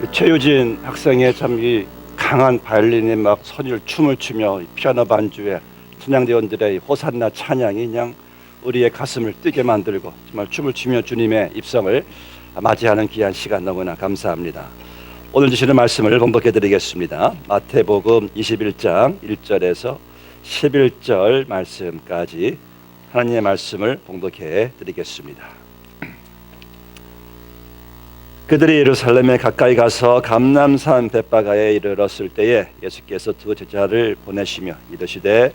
최유진 학생의 참 이 강한 바이올린의 막 선율 춤을 추며 피아노 반주에 찬양대원들의 호산나 찬양이 그냥 우리의 가슴을 뛰게 만들고 정말 춤을 추며 주님의 입성을 맞이하는 귀한 시간 너무나 감사합니다. 오늘 주시는 말씀을 번복해 드리겠습니다. 마태복음 21장 1절에서 11절 말씀까지 하나님의 말씀을 봉독해 드리겠습니다. 그들이 예루살렘에 가까이 가서 감람산 벳바가에 이르렀을 때에 예수께서 두 제자를 보내시며 이르시되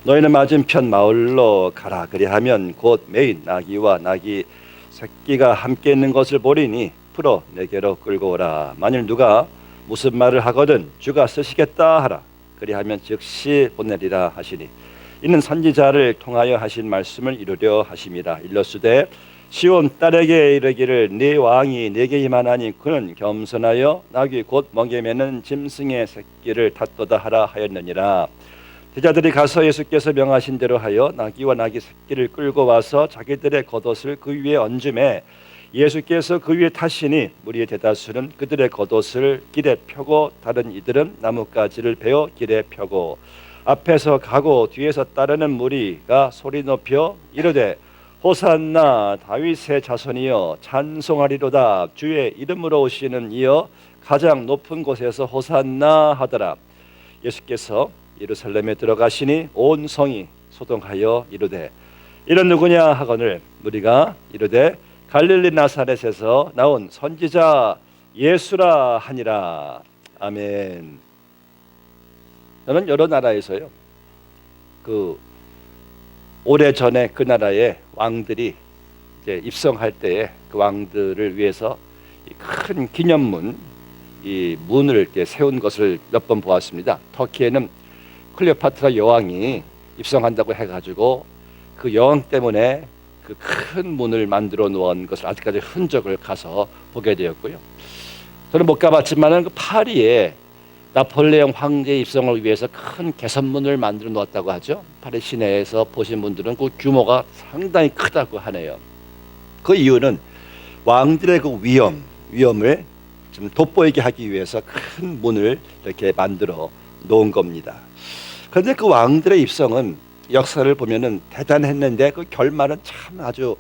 너희는 맞은편 마을로 가라. 그리하면 곧 매인 나귀와 나귀 새끼가 함께 있는 것을 보리니 풀어 내게로 끌고 오라. 만일 누가 무슨 말을 하거든 주가 쓰시겠다 하라. 그리하면 즉시 보내리라 하시니 이는 선지자를 통하여 하신 말씀을 이루려 하심이라. 일러스되 시온 딸에게 이르기를 네 왕이 내게 임하나니 그는 겸손하여 나귀 곧 멍에 매는 짐승의 새끼를 탓도다 하라 하였느니라. 제자들이 가서 예수께서 명하신 대로 하여 나귀와 나귀 새끼를 끌고 와서 자기들의 겉옷을 그 위에 얹음에 예수께서 그 위에 타시니 무리의 대다수는 그들의 겉옷을 길에 펴고 다른 이들은 나뭇가지를 베어 길에 펴고 앞에서 가고 뒤에서 따르는 무리가 소리 높여 이르되 호산나 다윗의 자손이여 찬송하리로다. 주의 이름으로 오시는 이여 가장 높은 곳에서 호산나 하더라. 예수께서 예루살렘에 들어가시니 온 성이 소동하여 이르되 이는 누구냐 하거늘 무리가 이르되 갈릴리 나사렛에서 나온 선지자 예수라 하니라. 아멘. 저는 여러 나라에서요 오래전에 그 나라의 왕들이 이제 입성할 때에 그 왕들을 위해서 큰 기념문, 이 문을 이렇게 세운 것을 몇 번 보았습니다. 터키에는 클레오파트라 여왕이 입성한다고 해가지고 그 여왕 때문에 그 큰 문을 만들어 놓은 것을 아직까지 흔적을 가서 보게 되었고요. 저는 못 가봤지만은 그 파리에 나폴레옹 황제의 입성을 위해서 큰 개선문을 만들어 놓았다고 하죠. 파리 시내에서 보신 분들은 그 규모가 상당히 크다고 하네요. 그 이유는 왕들의 그 위엄을 좀 돋보이게 하기 위해서 큰 문을 이렇게 만들어 놓은 겁니다. 그런데 그 왕들의 입성은 역사를 보면은 대단했는데 그 결말은 참 아주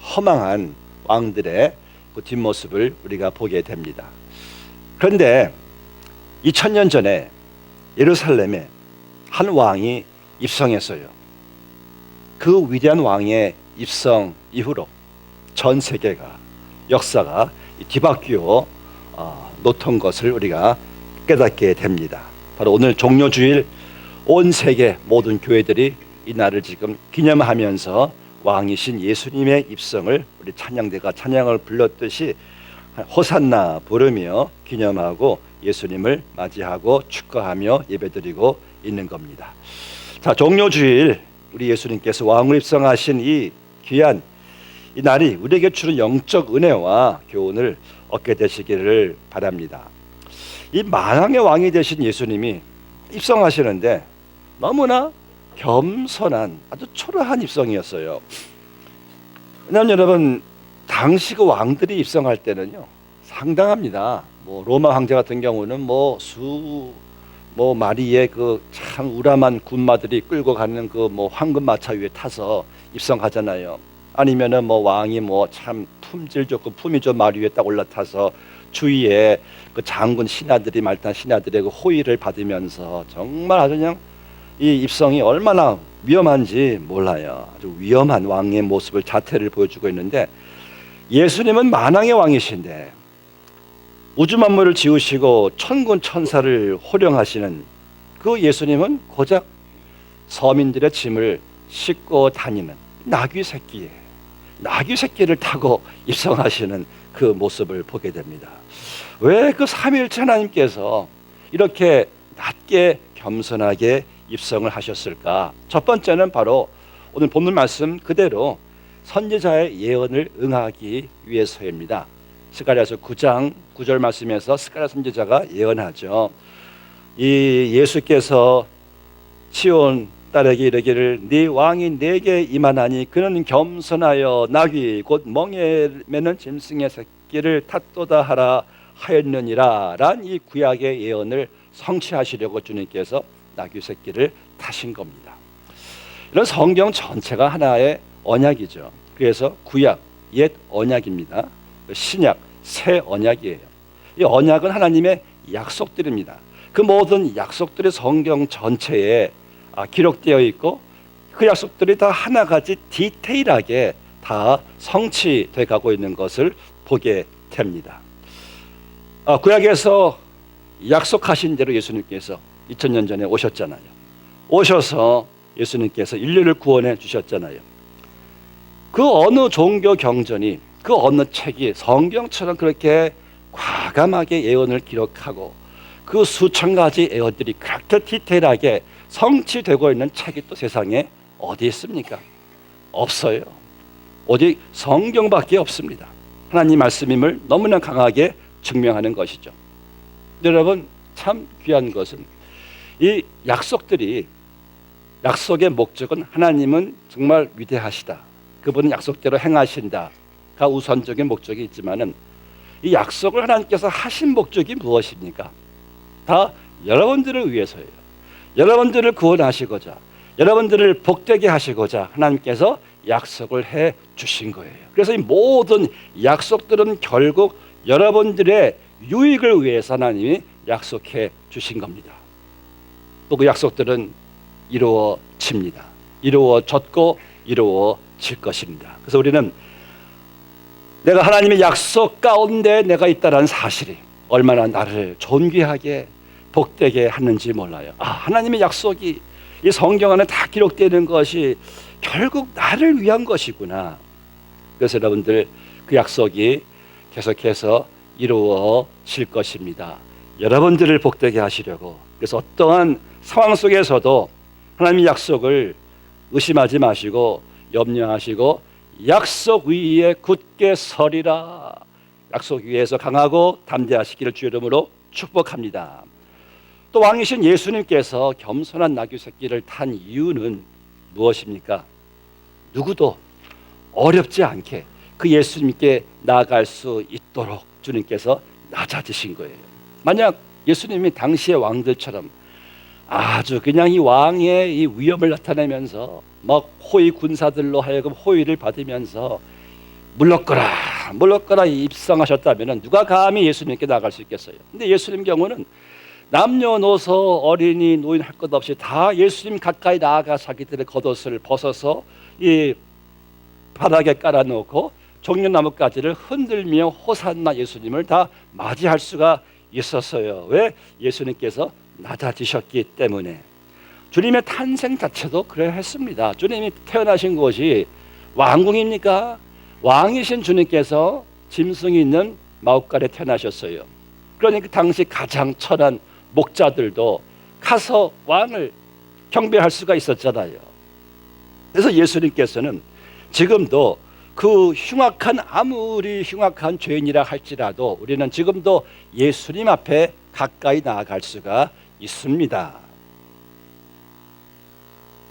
허망한 왕들의 그 뒷모습을 우리가 보게 됩니다. 그런데 2000년 전에 예루살렘에 한 왕이 입성했어요. 그 위대한 왕의 입성 이후로 전 세계가 역사가 뒤바뀌어 놓던 것을 우리가 깨닫게 됩니다. 바로 오늘 종료주일 온 세계 모든 교회들이 이 날을 지금 기념하면서 왕이신 예수님의 입성을 우리 찬양대가 찬양을 불렀듯이 호산나 부르며 기념하고 예수님을 맞이하고 축하하며 예배드리고 있는 겁니다. 자, 종료주일 우리 예수님께서 왕으로 입성하신 이 귀한 이 날이 우리에게 주는 영적 은혜와 교훈을 얻게 되시기를 바랍니다. 이 만왕의 왕이 되신 예수님이 입성하시는데 너무나 겸손한 아주 초라한 입성이었어요. 왜냐하면 여러분 당시 그 왕들이 입성할 때는요 상당합니다. 로마 황제 같은 경우는 수 마리의 그 참 우람한 군마들이 끌고 가는 그 황금 마차 위에 타서 입성하잖아요. 아니면은 왕이 참 품질 좋고 품위 좋은 말 위에 딱 올라타서 주위에 그 장군 신하들이 말단 신하들의 그 호의를 받으면서 정말 아주 그냥 이 입성이 얼마나 위험한지 몰라요. 아주 위험한 왕의 모습을 자태를 보여주고 있는데 예수님은 만왕의 왕이신데 우주 만물을 지으시고 천군 천사를 호령하시는 그 예수님은 고작 서민들의 짐을 싣고 다니는 나귀 새끼를 타고 입성하시는 그 모습을 보게 됩니다. 왜 그 삼위일체 하나님께서 이렇게 낮게 겸손하게 입성을 하셨을까? 첫 번째는 바로 오늘 본문 말씀 그대로 선지자의 예언을 응하기 위해서입니다. 스가랴서 9장 9절 말씀에서 스가랴 선지자가 예언하죠. 이 예수께서 시온 딸에게 이르기를 네 왕이 내게 임하나니 그는 겸손하여 나귀 곧 멍에 매는 짐승의 새끼를 탓도다 하라 하였느니라 란 이 구약의 예언을 성취하시려고 주님께서 나귀 새끼를 타신 겁니다. 이런 성경 전체가 하나의 언약이죠. 그래서 구약, 옛 언약입니다. 신약, 새 언약이에요. 이 언약은 하나님의 약속들입니다. 그 모든 약속들이 성경 전체에 기록되어 있고 그 약속들이 다 하나같이 디테일하게 다 성취돼 가고 있는 것을 보게 됩니다. 구약에서 약속하신 대로 예수님께서 2000년 전에 오셨잖아요. 오셔서 예수님께서 인류를 구원해 주셨잖아요. 그 어느 종교 경전이, 그 어느 책이 성경처럼 그렇게 과감하게 예언을 기록하고 그 수천 가지 예언들이 그렇게 디테일하게 성취되고 있는 책이 또 세상에 어디 있습니까? 없어요. 오직 성경밖에 없습니다. 하나님 말씀임을 너무나 강하게 증명하는 것이죠. 여러분, 참 귀한 것은 이 약속들이, 약속의 목적은 하나님은 정말 위대하시다, 그분은 약속대로 행하신다가 우선적인 목적이 있지만은 이 약속을 하나님께서 하신 목적이 무엇입니까? 다 여러분들을 위해서예요. 여러분들을 구원하시고자, 여러분들을 복되게 하시고자 하나님께서 약속을 해 주신 거예요. 그래서 이 모든 약속들은 결국 여러분들의 유익을 위해서 하나님이 약속해 주신 겁니다. 또 그 약속들은 이루어집니다. 이루어졌고 이루어질 것입니다. 그래서 우리는 내가 하나님의 약속 가운데 내가 있다는 사실이 얼마나 나를 존귀하게 복되게 하는지 몰라요. 하나님의 약속이 이 성경 안에 다 기록되는 것이 결국 나를 위한 것이구나. 그래서 여러분들, 그 약속이 계속해서 이루어질 것입니다. 여러분들을 복되게 하시려고. 그래서 어떠한 상황 속에서도 하나님의 약속을 의심하지 마시고 염려하시고 약속 위에 굳게 서리라. 약속 위에서 강하고 담대하시기를 주 이름으로 축복합니다. 또 왕이신 예수님께서 겸손한 나귀 새끼를 탄 이유는 무엇입니까? 누구도 어렵지 않게 그 예수님께 나아갈 수 있도록 주님께서 낮아지신 거예요. 만약 예수님이 당시의 왕들처럼 아주 그냥 이 왕의 이 위엄을 나타내면서 막 호위 군사들로 하여금 호위를 받으면서 물러거라 입성하셨다면 누가 감히 예수님께 나아갈 수 있겠어요? 근데 예수님 경우는 남녀노소 어린이 노인 할 것 없이 다 예수님 가까이 나아가 자기들의 겉옷을 벗어서 이 바닥에 깔아놓고 종려나무가지를 흔들며 호산나 예수님을 다 맞이할 수가 있었어요. 왜? 예수님께서 낮아지셨기 때문에. 주님의 탄생 자체도 그래 했습니다. 주님이 태어나신 곳이 왕궁입니까? 왕이신 주님께서 짐승이 있는 마옥간에 태어나셨어요. 그러니까 당시 가장 천한 목자들도 가서 왕을 경배할 수가 있었잖아요. 그래서 예수님께서는 지금도 그 아무리 흉악한 죄인이라 할지라도 우리는 지금도 예수님 앞에 가까이 나아갈 수가 있습니다.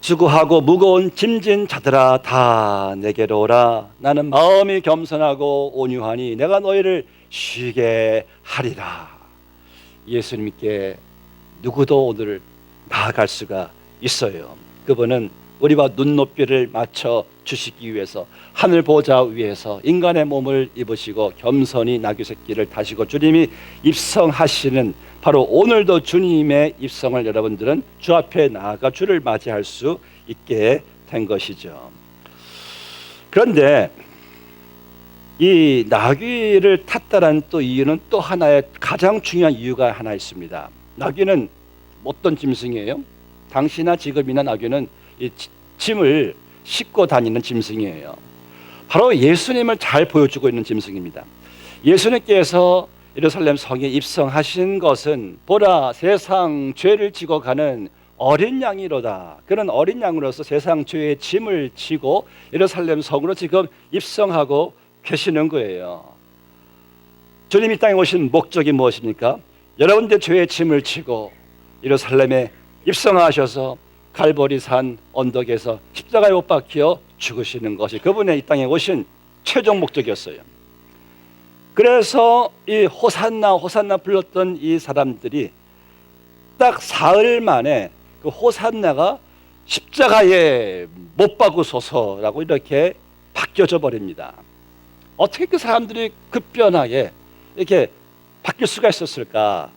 수고하고 무거운 짐진 자들아 다 내게로 오라. 나는 마음이 겸손하고 온유하니 내가 너희를 쉬게 하리라. 예수님께 누구도 오늘 나아갈 수가 있어요. 그분은 우리와 눈높이를 맞춰 주시기 위해서 하늘 보좌 위에서 인간의 몸을 입으시고 겸손히 나귀 새끼를 타시고 주님이 입성하시는 바로 오늘도 주님의 입성을 여러분들은 주 앞에 나아가 주를 맞이할 수 있게 된 것이죠. 그런데 이 나귀를 탔다는 또 이유는 또 하나의 가장 중요한 이유가 하나 있습니다. 나귀는 어떤 짐승이에요? 당시나 지금이나 나귀는 이 짐을 싣고 다니는 짐승이에요. 바로 예수님을 잘 보여주고 있는 짐승입니다. 예수님께서 예루살렘 성에 입성하신 것은 보라 세상 죄를 지고 가는 어린 양이로다. 그런 어린 양으로서 세상 죄의 짐을 지고 예루살렘 성으로 지금 입성하고 계시는 거예요. 주님이 땅에 오신 목적이 무엇입니까? 여러분들 죄의 짐을 지고 예루살렘에 입성하셔서 갈보리 산 언덕에서 십자가에 못 박혀 죽으시는 것이 그분의 이 땅에 오신 최종 목적이었어요. 그래서 이 호산나 호산나 불렀던 이 사람들이 딱 사흘 만에 그 호산나가 십자가에 못 박으소서라고 이렇게 바뀌어져 버립니다. 어떻게 그 사람들이 급변하게 이렇게 바뀔 수가 있었을까?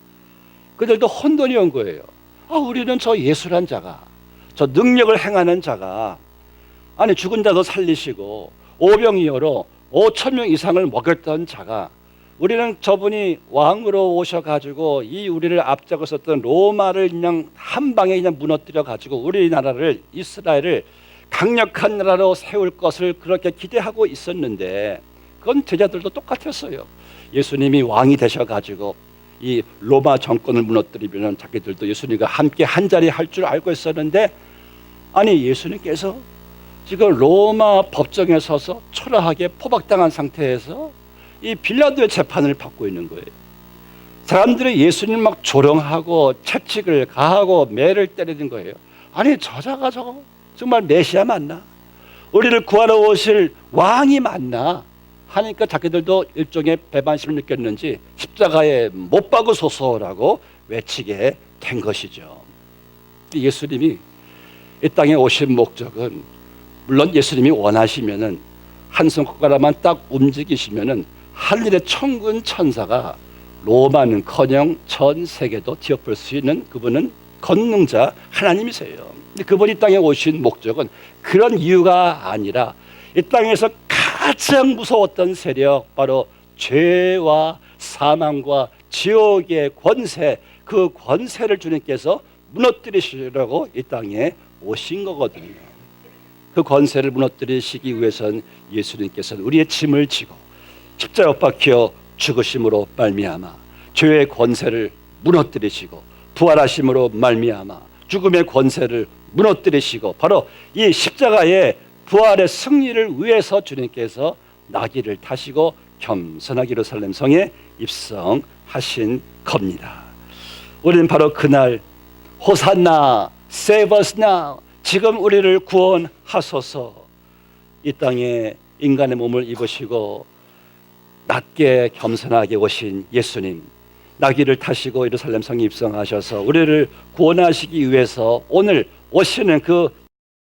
그들도 혼돈이 온 거예요. 우리는 저 예수란 자가, 저 능력을 행하는 자가, 아니 죽은 자도 살리시고 오병이어로 5천 명 이상을 먹였던 자가, 우리는 저분이 왕으로 오셔가지고 이 우리를 앞장섰던 로마를 그냥 한 방에 그냥 무너뜨려 가지고 우리나라를, 이스라엘을 강력한 나라로 세울 것을 그렇게 기대하고 있었는데, 그건 제자들도 똑같았어요. 예수님이 왕이 되셔가지고 이 로마 정권을 무너뜨리면 자기들도 예수님과 함께 한 자리 할 줄 알고 있었는데, 아니 예수님께서 지금 로마 법정에 서서 초라하게 포박당한 상태에서 이 빌라도의 재판을 받고 있는 거예요. 사람들이 예수님 막 조롱하고 채찍을 가하고 매를 때리는 거예요. 아니 저자가 저거 정말 메시아 맞나? 우리를 구하러 오실 왕이 맞나? 하니까 자기들도 일종의 배반심을 느꼈는지 십자가에 못 박으소서라고 외치게 된 것이죠. 예수님이 이 땅에 오신 목적은, 물론 예수님이 원하시면은 한 손가락만 딱 움직이시면은 하늘의 천군 천사가 로마는커녕 전 세계도 뒤엎을 수 있는, 그분은 권능자 하나님이세요. 근데 그분이 땅에 오신 목적은 그런 이유가 아니라 이 땅에서 가장 무서웠던 세력, 바로 죄와 사망과 지옥의 권세, 그 권세를 주님께서 무너뜨리시려고 이 땅에 오신 거거든요. 그 권세를 무너뜨리시기 위해서는 예수님께서는 우리의 짐을 지고 십자가에 못 박혀 죽으심으로 말미암아 죄의 권세를 무너뜨리시고, 부활하심으로 말미암아 죽음의 권세를 무너뜨리시고, 바로 이 십자가의 부활의 승리를 위해서 주님께서 나귀를 타시고 겸손하게 예루살렘 성에 입성하신 겁니다. 우리는 바로 그날 호산나, save us now, 지금 우리를 구원하소서, 이 땅에 인간의 몸을 입으시고 낮게 겸손하게 오신 예수님, 나귀를 타시고 예루살렘 성에 입성하셔서 우리를 구원하시기 위해서 오늘 오시는 그